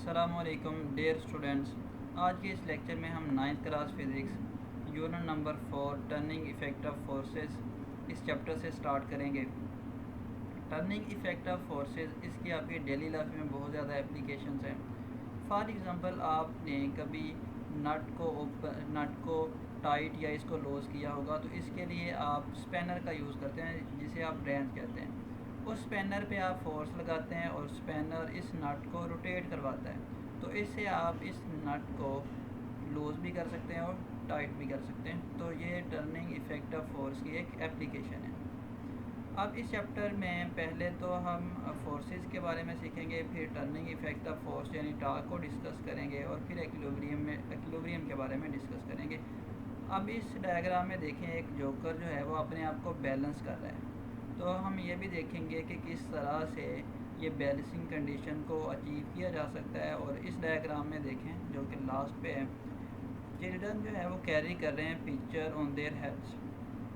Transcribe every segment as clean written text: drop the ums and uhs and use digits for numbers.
अस्सलामुअलैकुम dear students. आज के इस लेक्चर में हम 9th class physics unit number 4 turning effect of forces इस चैप्टर से स्टार्ट करेंगे। टर्निंग इफ़ेक्ट ऑफ फोर्सेस इसकी आपकी डेली लाइफ में बहुत ज़्यादा एप्लीकेशंस हैं। फॉर एग्ज़ाम्पल आपने कभी नट को टाइट या इसको लूज़ किया होगा, तो इसके लिए आप स्पैनर का यूज़ करते हैं जिसे आप रेंच कहते हैं। उस स्पैनर पे आप फोर्स लगाते हैं और स्पैनर इस नट को रोटेट करवाता है, तो इससे आप इस नट को लूज़ भी कर सकते हैं और टाइट भी कर सकते हैं। तो ये टर्निंग इफ़ेक्ट ऑफ फोर्स की एक एप्लीकेशन है। अब इस चैप्टर में पहले तो हम फोर्सेस के बारे में सीखेंगे, फिर टर्निंग इफ़ेक्ट ऑफ फोर्स यानी टॉर्क को डिस्कस करेंगे और फिर एक्विलिब्रियम के बारे में डिस्कस करेंगे। अब इस डायग्राम में देखें, एक जोकर जो है वो अपने आप को बैलेंस कर रहा है, तो हम ये भी देखेंगे कि किस तरह से ये बैलेंसिंग कंडीशन को अचीव किया जा सकता है। और इस डायग्राम में देखें जो कि लास्ट पे है, चिल्ड्रन जो है वो कैरी कर रहे हैं picture on their heads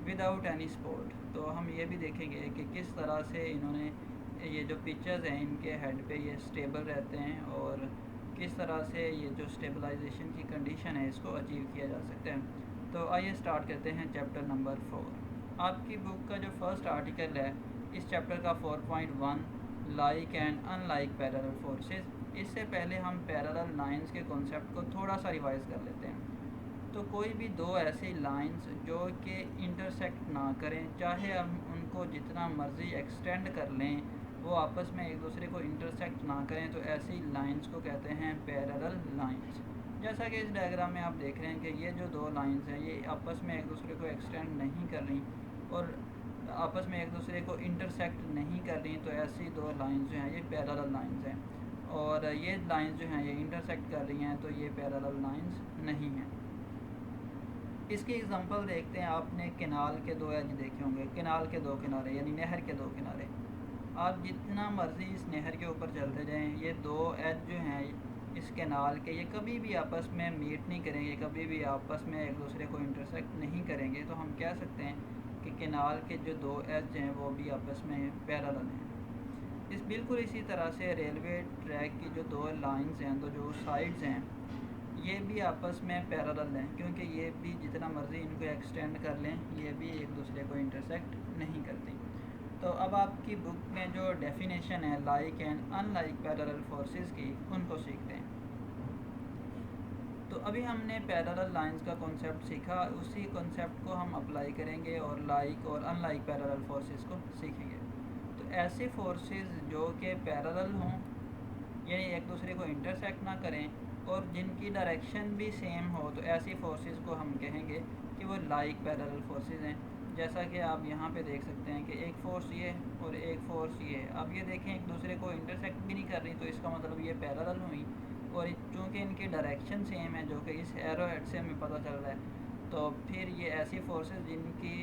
without any support. तो हम ये भी देखेंगे कि किस तरह से इन्होंने ये जो पिक्चर्स हैं इनके हेड पे ये स्टेबल रहते हैं और किस तरह से ये जो स्टेबलाइजेशन की कंडीशन है इसको अचीव किया जा सकता है। तो आइए स्टार्ट करते हैं चैप्टर नंबर 4। आपकी बुक का जो फर्स्ट आर्टिकल है इस चैप्टर का 4.1 like and unlike parallel forces. इससे पहले हम पैरेलल लाइंस के कॉन्सेप्ट को थोड़ा सा रिवाइज़ कर लेते हैं। तो कोई भी दो ऐसी लाइंस जो कि इंटरसेक्ट ना करें, चाहे हम उनको जितना मर्ज़ी एक्सटेंड कर लें, वो आपस में एक दूसरे को इंटरसेक्ट ना करें, तो ऐसी लाइंस को कहते हैं पैरेलल लाइंस। जैसा कि इस डायग्राम में आप देख रहे हैं कि ये जो दो लाइंस हैं ये आपस में एक दूसरे को एक्सटेंड नहीं कर रही और आपस में एक दूसरे को इंटरसेक्ट नहीं कर रही, तो ऐसी दो लाइंस जो हैं ये पैरेलल लाइंस हैं। और ये लाइंस जो हैं ये इंटरसेक्ट कर रही हैं, तो ये पैरेलल लाइंस नहीं हैं। इसकी एग्जांपल देखते हैं। आपने केनाल के दो एज देखे होंगे, केनाल के दो किनारे यानी नहर के दो किनारे। आप जितना मर्ज़ी इस नहर के ऊपर चलते जाएं, ये दो एज जो हैं इस केनाल के ये कभी भी आपस में मीट नहीं करेंगे, कभी भी आपस में एक दूसरे को इंटरसेक्ट नहीं करेंगे। तो हम कह सकते हैं कि केनाल के जो दो एज हैं वो भी आपस में पैरेलल हैं। बिल्कुल इसी तरह से रेलवे ट्रैक की जो दो लाइंस हैं, तो जो साइड्स हैं, ये भी आपस में पैरेलल हैं, क्योंकि ये भी जितना मर्ज़ी इनको एक्सटेंड कर लें ये भी एक दूसरे को इंटरसेक्ट नहीं करती। तो अब आपकी बुक में जो डेफिनेशन है like and unlike parallel forces की, उनको सीखते हैं। तो अभी हमने पैरेलल लाइंस का कॉन्सेप्ट सीखा, उसी कॉन्सेप्ट को हम अप्लाई करेंगे और लाइक और अनलाइक पैरेलल फोर्सेस को सीखेंगे। तो ऐसे फोर्सेस जो कि पैरेलल हों यानी एक दूसरे को इंटरसेक्ट ना करें और जिनकी डायरेक्शन भी सेम हो, तो ऐसी फोर्सेस को हम कहेंगे कि वो लाइक पैरेलल फोर्सेस हैं। जैसा कि आप यहाँ पे देख सकते हैं कि एक फ़ोर्स ये और एक फ़ोर्स ये। अब ये देखें एक दूसरे को इंटरसेक्ट भी नहीं कर रही, तो इसका मतलब ये पैरेलल हुई। और चूँकि इनकी डायरेक्शन सेम है जो कि इस एरो हेड से हमें पता चल रहा है, तो फिर ये ऐसी फोर्सेस जिनकी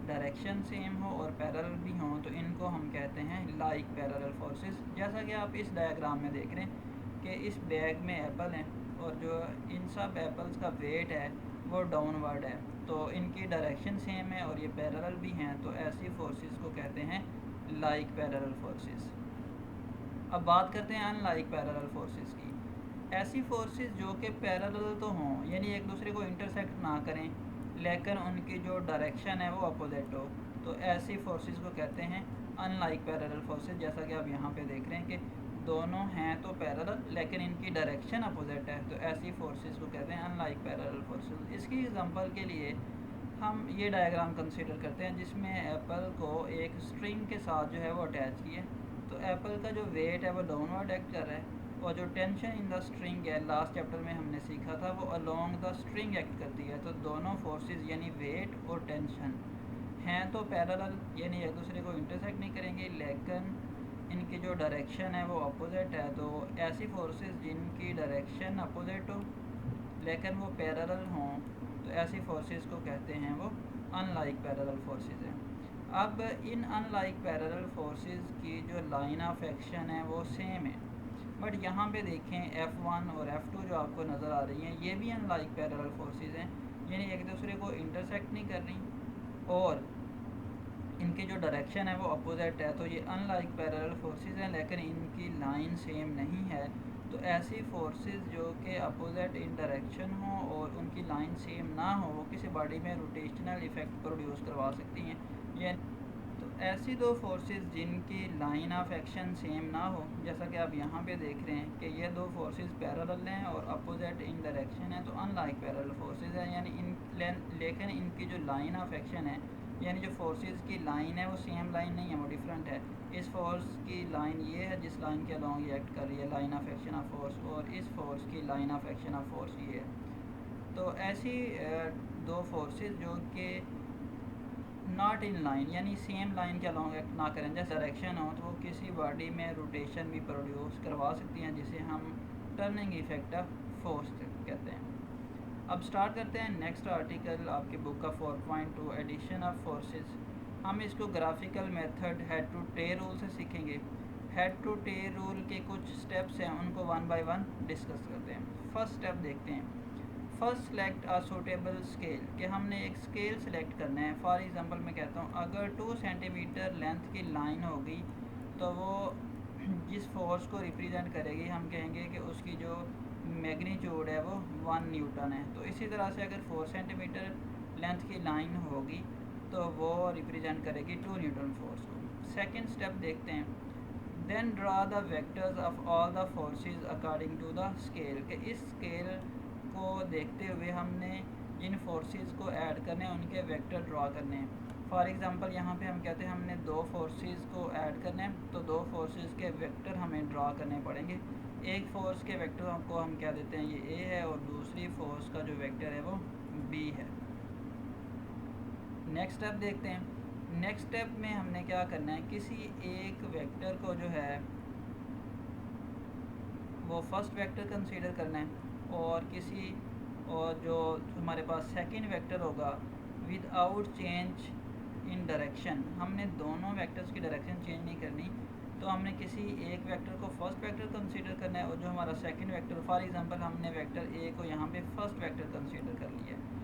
डायरेक्शन सेम हो और पैरेलल भी हों, तो इनको हम कहते हैं लाइक पैरेलल फोर्सेस। जैसा कि आप इस डायग्राम में देख रहे हैं कि इस बैग में एप्पल हैं और जो इन सब एप्पल्स का वेट है वो डाउनवर्ड है, तो इनकी डायरेक्शन सेम है और ये पैरेलल भी हैं, तो ऐसी फोर्सेस को कहते हैं लाइक पैरेलल फोर्सेस। अब बात करते हैं अनलाइक पैरेलल फोर्सेस की। ऐसी फोर्सेस जो कि पैरेलल तो हों यानी एक दूसरे को इंटरसेक्ट ना करें, लेकिन उनकी जो डायरेक्शन है वो अपोजिट हो, तो ऐसी फोर्सेस को कहते हैं अनलाइक पैरेलल फोर्सेस। जैसा कि आप यहाँ पे देख रहे हैं कि दोनों हैं तो पैरेलल लेकिन इनकी डायरेक्शन अपोजिट है, तो ऐसी फोर्सेस को कहते हैं अनलाइक पैरेलल फोर्सेस। इसकी एग्जांपल के लिए हम ये डायग्राम कंसीडर करते हैं जिसमें एप्पल को एक स्ट्रिंग के साथ जो है वो अटैच किया है। तो एप्पल का जो वेट है वो डाउनवर्ड एक्ट कर रहा है और जो टेंशन इन द स्ट्रिंग है लास्ट चैप्टर में हमने सीखा था वो अलोंग द स्ट्रिंग एक्ट करती है। तो दोनों फोर्सेस यानी वेट और टेंशन हैं तो पैरेलल यानी एक दूसरे को इंटरसेक्ट नहीं करेंगे, लेकिन इनकी जो डायरेक्शन है वो अपोजिट है। तो ऐसी फोर्सेस जिनकी डायरेक्शन अपोजिट हो लेकिन वो पैरेलल हों, तो ऐसी फोर्सेस को कहते हैं वो अनलाइक पैरेलल फोर्सेस हैं। अब इन अनलाइक पैरेलल फोर्सेस की जो लाइन ऑफ एक्शन है वो सेम है, बट यहाँ पे देखें F1 और F2 जो आपको नज़र आ रही हैं ये भी अनलाइक पैरेलल फोर्सेस हैं, यानी एक दूसरे को इंटरसेक्ट नहीं कर रही और इनकी जो डायरेक्शन है वो अपोजिट है। तो ये अनलाइक पैरेलल फोर्सेस हैं लेकिन इनकी लाइन सेम नहीं है, तो ऐसी फोर्सेस जो कि अपोजिट इन डायरेक्शन हो और उनकी लाइन सेम ना हो वो किसी बॉडी में रोटेशनल इफ़ेक्ट प्रोड्यूस करवा सकती हैं। या तो ऐसी दो फोर्सेस जिनकी लाइन ऑफ एक्शन सेम ना हो, जैसा कि आप यहाँ पे देख रहे हैं कि ये दो फोर्सेस पैरेलल हैं और अपोजिट इन डायरेक्शन है, तो अनलाइक पैरेलल फोर्सेस हैं, यानी लेकिन इनकी जो लाइन ऑफ एक्शन है, यानी जो फोर्सेस की लाइन है वो सेम लाइन नहीं है, वो डिफरेंट है। इस फोर्स की लाइन ये है जिस लाइन के अलॉन्ग ये एक्ट कर रही है, line of action of force, और इस फोर्स की line of action of force ये है। तो ऐसी दो फोर्सेस जो कि नॉट इन लाइन यानी सेम लाइन के अलॉन्ग एक्ट ना करें, जैसे डायरेक्शन हो, तो वो किसी बॉडी में रोटेशन भी प्रोड्यूस करवा सकती हैं, जिसे हम टर्निंग इफेक्ट ऑफ फोर्स कहते हैं। अब स्टार्ट करते हैं नेक्स्ट आर्टिकल आपकी बुक का 4.2 एडिशन ऑफ फोर्सेस। हम इसको graphical method head to tail rule से सीखेंगे। हेड टू टेल रूल के कुछ स्टेप्स हैं, उनको वन बाय वन डिस्कस करते हैं। फर्स्ट स्टेप देखते हैं। First select a suitable scale, कि हमने एक स्केल सेलेक्ट करना है। फॉर एग्जांपल मैं कहता हूँ अगर 2 सेंटीमीटर लेंथ की लाइन होगी तो वो जिस फोर्स को रिप्रेजेंट करेगी हम कहेंगे कि उसकी जो मैग्नीट्यूड है वो 1 न्यूटन है। तो इसी तरह से अगर 4 सेंटीमीटर लेंथ की लाइन होगी तो वो रिप्रेजेंट करेगी 2 न्यूटन फोर्स को। सेकंड स्टेप देखते हैं। Then draw the vectors of all the forces according to the scale, कि इस स्केल को देखते हुए हमने जिन फोर्सेस को ऐड करने हैं उनके वेक्टर ड्रा करने हैं। फॉर एग्जांपल यहाँ पे हम कहते हैं हमने दो फोर्सेस को ऐड करने हैं, तो दो फोर्सेस के वेक्टर हमें ड्रा करने पड़ेंगे। एक फोर्स के वेक्टर को हम क्या देते हैं, ये ए है, और दूसरी फोर्स का जो वेक्टर है वो बी है। नेक्स्ट स्टेप देखते हैं। नेक्स्ट स्टेप में हमने क्या करना है, किसी एक वेक्टर को जो है वो फर्स्ट वेक्टर कंसीडर करना है, और जो हमारे पास सेकंड वेक्टर होगा विदाउट चेंज इन डायरेक्शन, हमने दोनों वेक्टर्स की डायरेक्शन चेंज नहीं करनी। तो हमने किसी एक वेक्टर को फर्स्ट वेक्टर कंसीडर करना है, और जो हमारा सेकंड वेक्टर, फॉर एग्जांपल हमने वेक्टर ए को यहाँ पे फर्स्ट वेक्टर कंसीडर कर लिया है,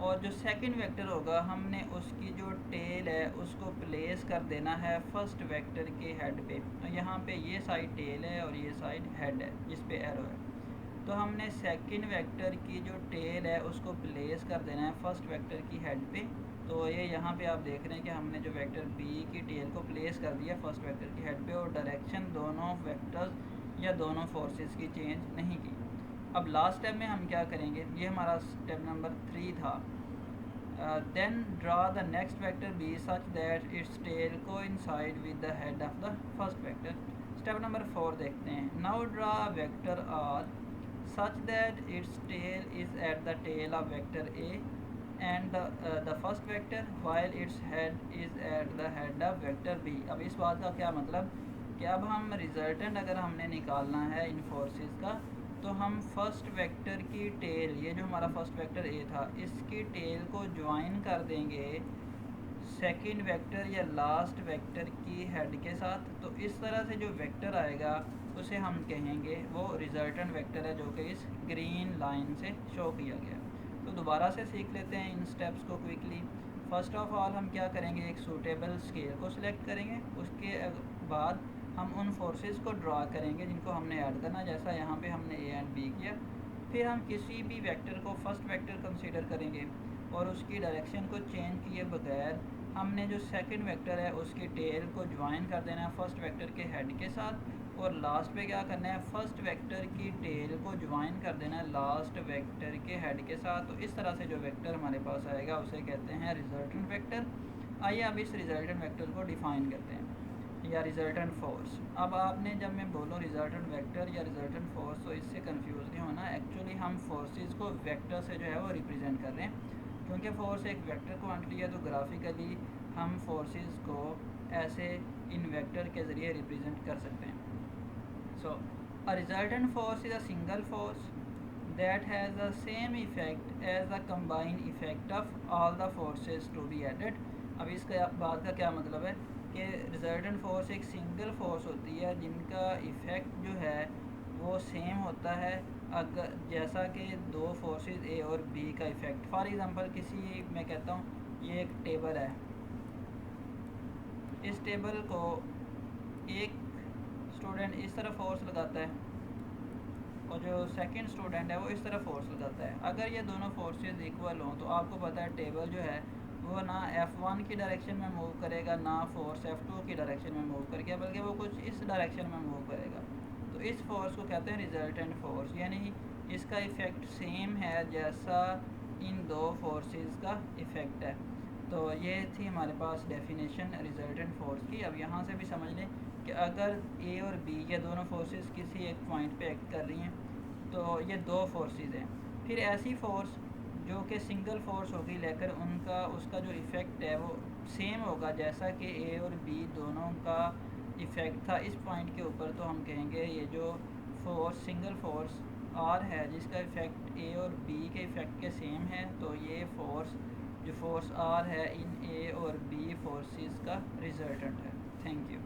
और जो सेकंड वेक्टर होगा हमने उसकी जो टेल है उसको प्लेस कर देना है फर्स्ट वेक्टर के हेड पे। तो यहाँ पे ये साइड टेल है और ये साइड हेड है जिस पे एरो है। तो हमने सेकंड वेक्टर की जो टेल है उसको प्लेस कर देना है फर्स्ट वेक्टर की हेड पे। तो ये यहाँ पे आप देख रहे हैं कि हमने जो वेक्टर बी की टेल को प्लेस कर दिया फर्स्ट वेक्टर की हेड पे, और डायरेक्शन दोनों वेक्टर्स या दोनों फोर्सेस की चेंज नहीं की। अब लास्ट स्टेप में हम क्या करेंगे, ये हमारा स्टेप नंबर 3 था। Then draw the next vector B such that its tail coincide with the head of the first vector. Step number 4 देखते हैं। Now draw vector R such that its tail is at the tail of vector A and the first vector while its head is at the head of vector B। अब इस बात का क्या मतलब कि अब हम रिजल्टेंट अगर हमने निकालना है इन फोर्सेस का, तो हम फर्स्ट वेक्टर की टेल, ये जो हमारा फर्स्ट वेक्टर A था, इसकी टेल को ज्वाइन कर देंगे सेकंड वेक्टर या लास्ट वेक्टर की हेड के साथ। तो इस तरह से जो वेक्टर आएगा उसे हम कहेंगे वो रिजल्टेंट वेक्टर है, जो कि इस ग्रीन लाइन से शो किया गया। तो दोबारा से सीख लेते हैं इन स्टेप्स को क्विकली। फर्स्ट ऑफ ऑल हम क्या करेंगे, एक सूटेबल स्केल को सिलेक्ट करेंगे। उसके बाद हम उन फोर्सेस को ड्रा करेंगे जिनको हमने ऐड करना, जैसा यहाँ पे हमने ए एंड बी किया। फिर हम किसी भी वेक्टर को फर्स्ट वेक्टर कंसीडर करेंगे और उसकी डायरेक्शन को चेंज किए बगैर हमने जो सेकंड वेक्टर है उसकी टेल को ज्वाइन कर देना है फर्स्ट वेक्टर के हेड के साथ, और लास्ट पे क्या करना है, फर्स्ट वेक्टर की टेल को ज्वाइन कर देना है लास्ट वेक्टर के हेड के साथ। तो इस तरह से जो वेक्टर हमारे पास आएगा उसे कहते हैं रिजल्टेंट वेक्टर। आइए अब इस रिजल्टेंट वेक्टर को डिफ़ाइन करते हैं, या रिजल्टेंट फोर्स। अब आपने जब मैं बोलूँ रिजल्टेंट वेक्टर या रिजल्टेंट फोर्स तो इससे कंफ्यूज नहीं होना। एक्चुअली हम फोर्सेस को वेक्टर से जो है वो रिप्रेजेंट कर रहे हैं, क्योंकि फोर्स एक वेक्टर क्वांटिटी है, तो ग्राफिकली हम फोर्सेस को ऐसे इन वेक्टर के ज़रिए रिप्रेजेंट कर सकते हैं। So, a resultant force is a single force that has the same effect as the combined effect of all the forces to be added। अब इसका बात का क्या मतलब है कि रिजल्टेंट फोर्स एक सिंगल फोर्स होती है जिनका इफ़ेक्ट जो है वो सेम होता है अगर जैसा कि दो फोर्सेस ए और बी का इफ़ेक्ट। फॉर एग्जांपल किसी, मैं कहता हूँ ये एक टेबल है, इस टेबल को एक स्टूडेंट इस तरह फोर्स लगाता है जो सेकंड स्टूडेंट है वो इस तरफ फोर्स लगाता है। अगर ये दोनों फोर्सेस इक्वल हों तो आपको पता है टेबल जो है वो ना F1 की डायरेक्शन में मूव करेगा, ना फोर्स F2 की डायरेक्शन में मूव करेगा, बल्कि वो कुछ इस डायरेक्शन में मूव करेगा। तो इस फोर्स को कहते हैं रिजल्टेंट फोर्स, यानी इसका इफ़ेक्ट सेम है जैसा इन दो फोर्सेस का इफ़ेक्ट है। तो ये थी हमारे पास डेफिनेशन रिजल्टेंट फोर्स की। अब यहाँ से भी समझ लें कि अगर ए और बी ये दोनों फोर्सेस किसी एक पॉइंट पे एक्ट कर रही हैं तो ये दो फोर्सेस हैं। फिर ऐसी फोर्स जो कि सिंगल फोर्स होगी लेकर उनका उसका जो इफ़ेक्ट है वो सेम होगा जैसा कि ए और बी दोनों का इफ़ेक्ट था इस पॉइंट के ऊपर, तो हम कहेंगे ये जो फोर्स सिंगल फोर्स आर है जिसका इफ़ेक्ट ए और बी के इफ़ेक्ट के सेम है, तो ये फोर्स जो फोर्स आर है इन ए और बी फोर्सेस का रिजल्टेंट है। Thank you.